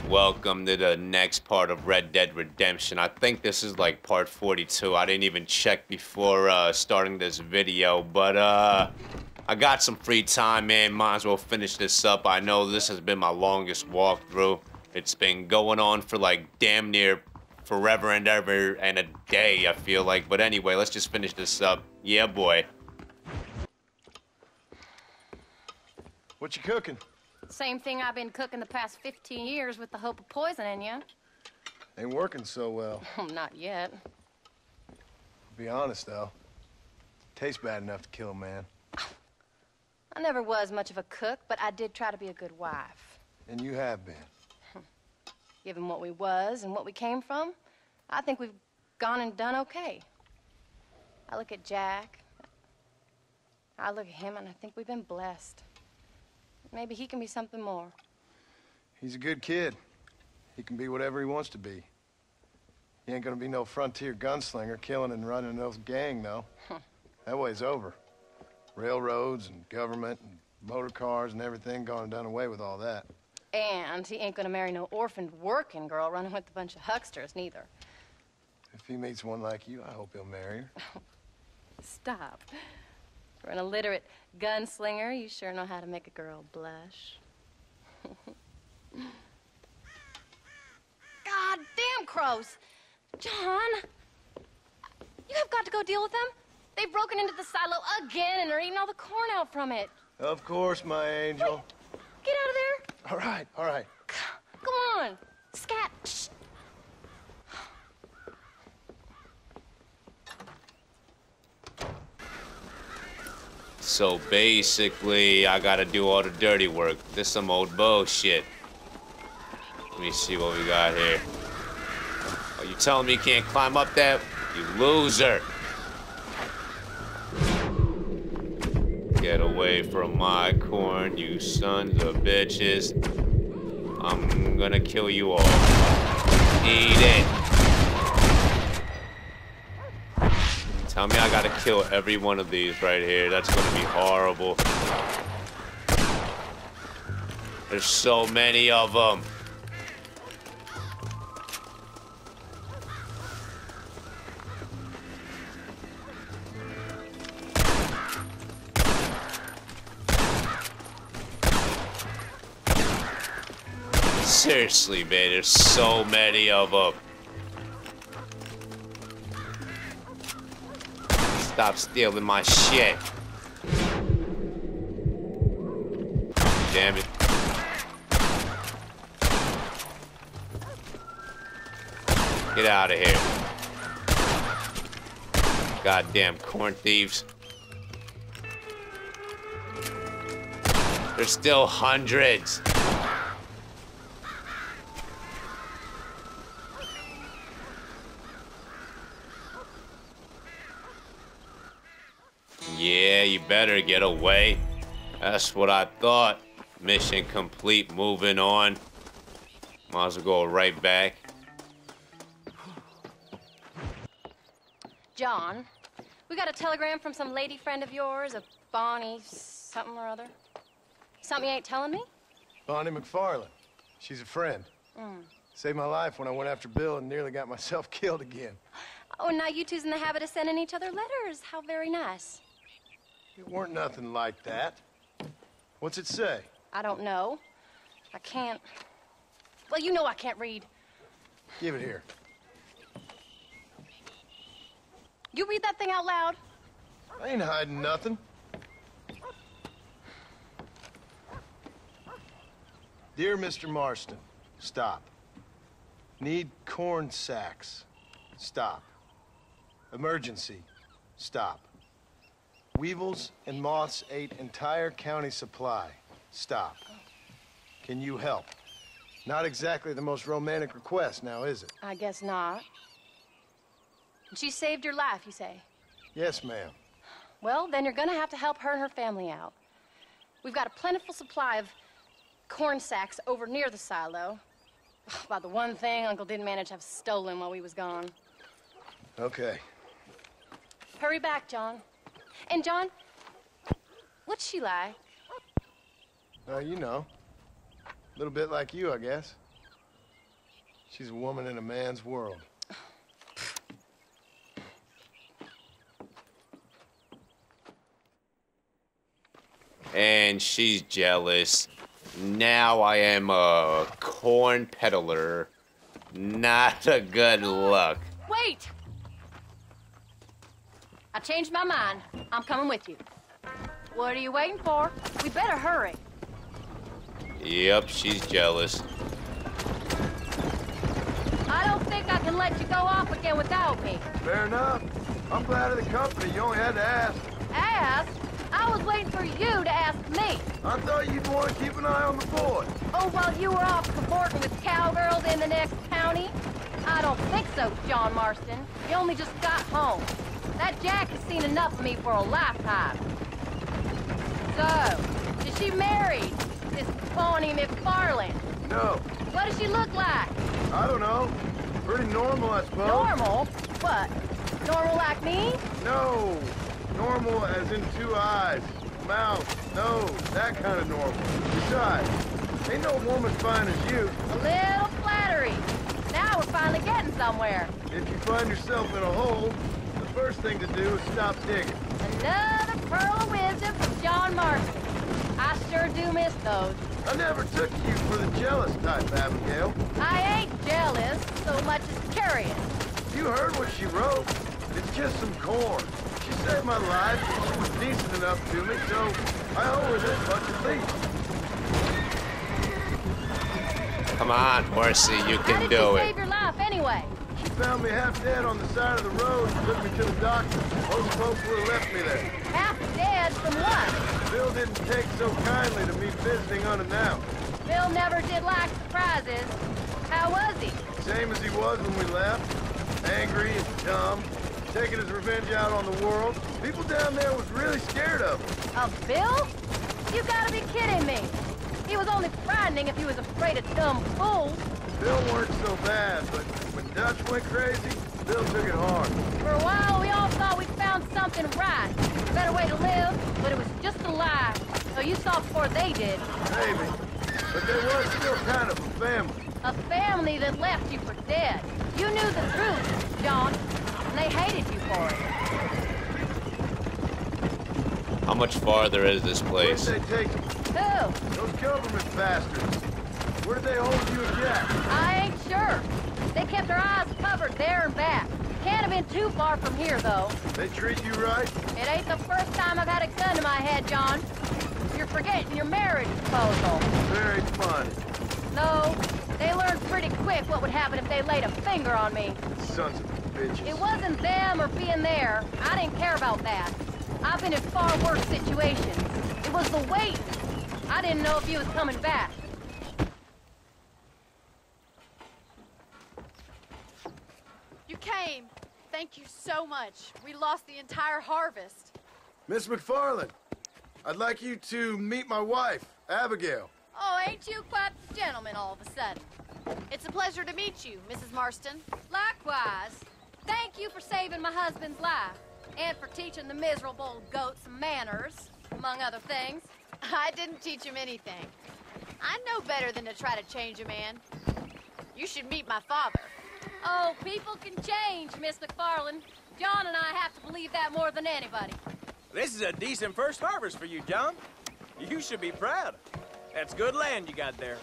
Welcome to the next part of Red Dead Redemption. I think this is like part 42. I didn't even check before starting this video, but I got some free time, man. Might as well finish this up. I know this has been my longest walkthrough. It's been going on for like damn near forever and ever and a day, I feel like. But anyway, let's just finish this up. Yeah, boy. What you cooking? Same thing I've been cooking the past 15 years with the hope of poisoning you. Ain't working so well. Not yet. Be honest, though. Tastes bad enough to kill a man. I never was much of a cook, but I did try to be a good wife. And you have been. Given what we was and what we came from, I think we've gone and done okay. I look at Jack. I look at him, and I think we've been blessed. Maybe he can be something more. He's a good kid. He can be whatever he wants to be. He ain't gonna be no frontier gunslinger killing and running no gang, though. That way's over. Railroads and government and motor cars and everything gone and done away with all that. And he ain't gonna marry no orphaned working girl running with a bunch of hucksters, neither. If he meets one like you, I hope he'll marry her. Stop. For an illiterate gunslinger, you sure know how to make a girl blush. God damn crows! John! You have got to go deal with them. They've broken into the silo again and are eating all the corn out from it. Of course, my angel. Wait, get out of there. All right, all right. Come on. Scat. Shh. So basically, I gotta do all the dirty work. This some old bullshit. Let me see what we got here. Oh, you telling me you can't climb up that? You loser. Get away from my corn, you sons of bitches. I'm gonna kill you all. Eat it. Tell me I gotta kill every one of these right here. That's gonna be horrible. There's so many of them. Seriously, man, there's so many of them. Stop stealing my shit. Damn it. Get out of here. Goddamn corn thieves. There's still hundreds. Yeah, you better get away. That's what I thought. Mission complete, moving on. Might as well go right back. John, we got a telegram from some lady friend of yours, a Bonnie something or other. Something you ain't telling me? Bonnie McFarland. She's a friend. Saved my life when I went after Bill and nearly got myself killed again. Oh, and now you two's in the habit of sending each other letters. How very nice. It weren't nothing like that. What's it say? I don't know. I can't... Well, you know I can't read. Give it here. You read that thing out loud? I ain't hiding nothing. Dear Mr. Marston, stop. Need corn sacks. Stop. Emergency. Stop. Weevils and moths ate entire county supply. Stop. Can you help? Not exactly the most romantic request, now is it? I guess not. She saved your life, you say? Yes, ma'am. Well, then you're gonna have to help her and her family out. We've got a plentiful supply of corn sacks over near the silo. About the one thing Uncle didn't manage to have stolen while we was gone. Okay. Hurry back, John. And John, what's she like? You know. A little bit like you, I guess. She's a woman in a man's world. And she's jealous. Now I am a corn peddler. Not a good look. Wait! I changed my mind. I'm coming with you. What are you waiting for? We better hurry. Yep, she's jealous. I don't think I can let you go off again without me. Fair enough. I'm glad of the company. You only had to ask. Ask? I was waiting for you to ask me. I thought you'd want to keep an eye on the boy. Oh, while you were off cavorting with cowgirls in the next county? I don't think so, John Marston. You only just got home. That Jack has seen enough of me for a lifetime. So, is she married, this Bonnie McFarland? No. What does she look like? I don't know. Pretty normal, I suppose. Normal? What? Normal like me? No. Normal as in 2 eyes, mouth, nose, that kind of normal. Besides, ain't no woman fine as you. A little flattery. Now we're finally getting somewhere. If you find yourself in a hole, the first thing to do is stop digging. Another pearl of wisdom from John Marston. I sure do miss those. I never took you for the jealous type, Abigail. I ain't jealous so much as curious. You heard what she wrote. It's just some corn. She saved my life, and she was decent enough to me, so I owe her this much at least. Come on, Horsey, you How can did do she it. save your life anyway? She found me half dead on the side of the road and took me to the doctor. Most folks would have left me there. Half dead from what? Bill didn't take so kindly to me visiting unannounced. Bill never did like surprises. How was he? Same as he was when we left. Angry and dumb. Taking his revenge out on the world. People down there was really scared of him. Of Bill? You gotta be kidding me. He was only frightening if he was afraid of dumb fools. Bill weren't so bad, but when Dutch went crazy, Bill took it hard. For a while, we all thought we'd found something right. A better way to live, but it was just a lie. So you saw before they did. Maybe. But there was still kind of a family. A family that left you for dead. You knew the truth, John, and they hated you for it. How much farther is this Where'd place? they take him? Who? Those government bastards. Where did they hold you and Jack? I ain't sure. They kept their eyes covered there and back. Can't have been too far from here, though. They treat you right? It ain't the first time I've had a gun to my head, John. You're forgetting your marriage proposal. Very funny. No, they learned pretty quick what would happen if they laid a finger on me. Sons of bitches. It wasn't them or being there. I didn't care about that. I've been in far worse situations. It was the waiting. I didn't know if he was coming back. You came. Thank you so much. We lost the entire harvest. Miss McFarland, I'd like you to meet my wife, Abigail. Oh, ain't you quite the gentleman all of a sudden? It's a pleasure to meet you, Mrs. Marston. Likewise. Thank you for saving my husband's life. And for teaching the miserable goat some manners, among other things. I didn't teach him anything. I know better than to try to change a man. You should meet my father. Oh, people can change, Miss McFarland. John and I have to believe that more than anybody. This is a decent first harvest for you, John. You should be proud. That's good land you got there.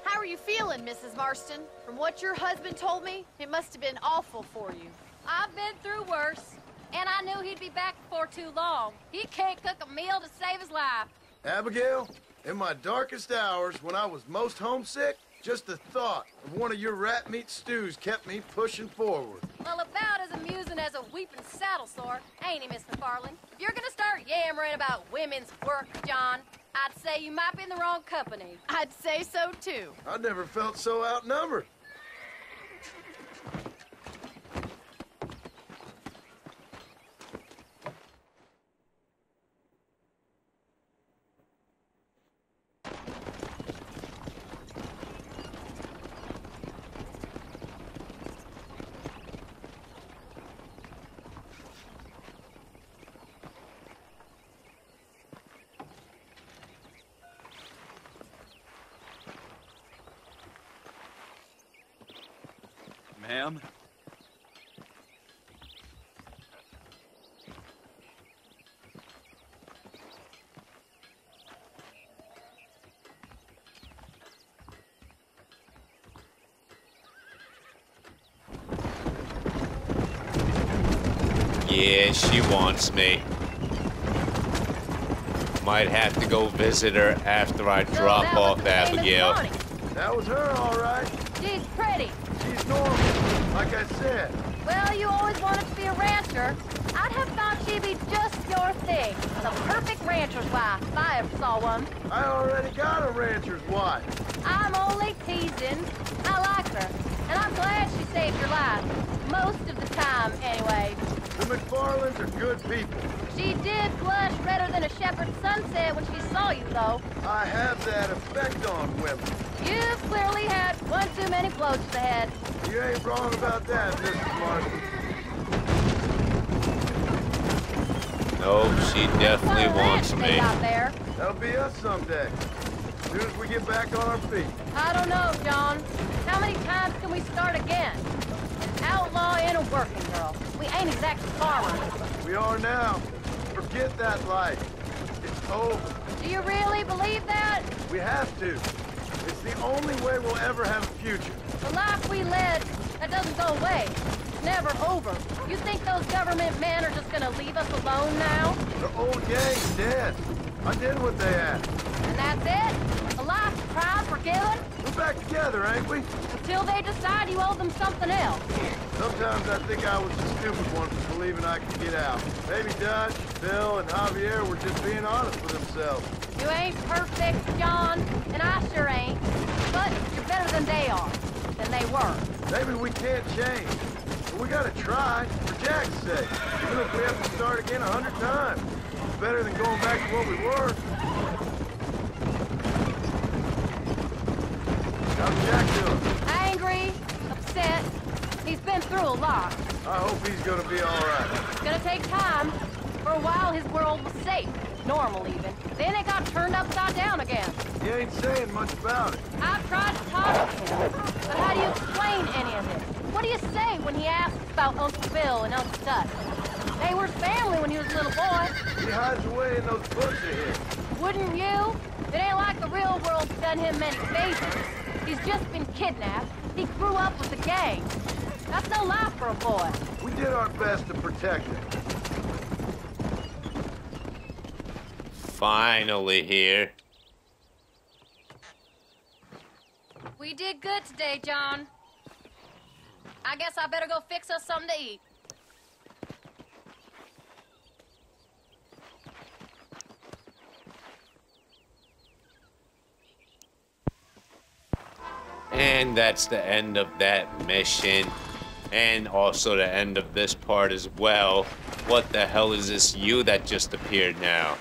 How are you feeling, Mrs. Marston? From what your husband told me, it must have been awful for you. I've been through worse, and I knew he'd be back before too long. He can't cook a meal to save his life. Abigail, in my darkest hours, when I was most homesick, just the thought of one of your rat meat stews kept me pushing forward. Well, about as amusing as a weeping saddle sore, ain't he, Miss McFarland? If you're gonna start yammering about women's work, John, I'd say you might be in the wrong company. I'd say so, too. I never felt so outnumbered. ma'am. Yeah, she wants me. Might have to go visit her after I drop that was off the famous Abigail. Bonnie. That was her, all right. She's pretty. She's normal, like I said. Well, you always wanted to be a rancher. I'd have thought she'd be just your thing. The perfect rancher's wife, if I ever saw one. I already got a rancher's wife. I'm only teasing. I like her, and I'm glad she saved your life. Most of the time, anyway. The McFarlands are good people. She did blush redder than a shepherd's sunset when she saw you, though. I have that effect on women. You've clearly had one too many blows to the head. You ain't wrong about that, Mrs. Marston. Nope, she definitely What a wants ranch they me. got there. That'll be us someday. As soon as we get back on our feet. I don't know, John. How many times can we start again? An outlaw and a working girl. We ain't exactly farmers. We are now. Forget that life. It's over. Do you really believe that? We have to. It's the only way we'll ever have a future. The life we led, that doesn't go away. It's never over. You think those government men are just gonna leave us alone now? The old gang's dead. I did what they asked. And that's it? A life of crime forgiven? We're back together, ain't we? Until they decide you owe them something else. Sometimes I think I was the stupid one for believing I could get out. Maybe Dutch, Bill, and Javier were just being honest with themselves. You ain't perfect, John, and I sure ain't. But you're better than they are. Than they were. Maybe we can't change. But we gotta try, for Jack's sake. Even if we have to start again 100 times. It's better than going back to what we were. How's Jack doing? Angry, upset. He's been through a lot. I hope he's gonna be alright. It's gonna take time. For a while, his world was safe. Normal, even. Then it got turned upside down again. He ain't saying much about it. I've tried to talk to him. But how do you explain any of it? What do you say when he asks about Uncle Bill and Uncle Dutch? They were family when he was a little boy. He hides away in those books of his. Wouldn't you? It ain't like the real world's done him many favors. He's just been kidnapped. He grew up with the gang. That's no life for a boy. We did our best to protect him. Finally here. We did good today, John. I guess I better go fix us something to eat. And that's the end of that mission. And also the end of this part as well. What the hell is this you that just appeared now?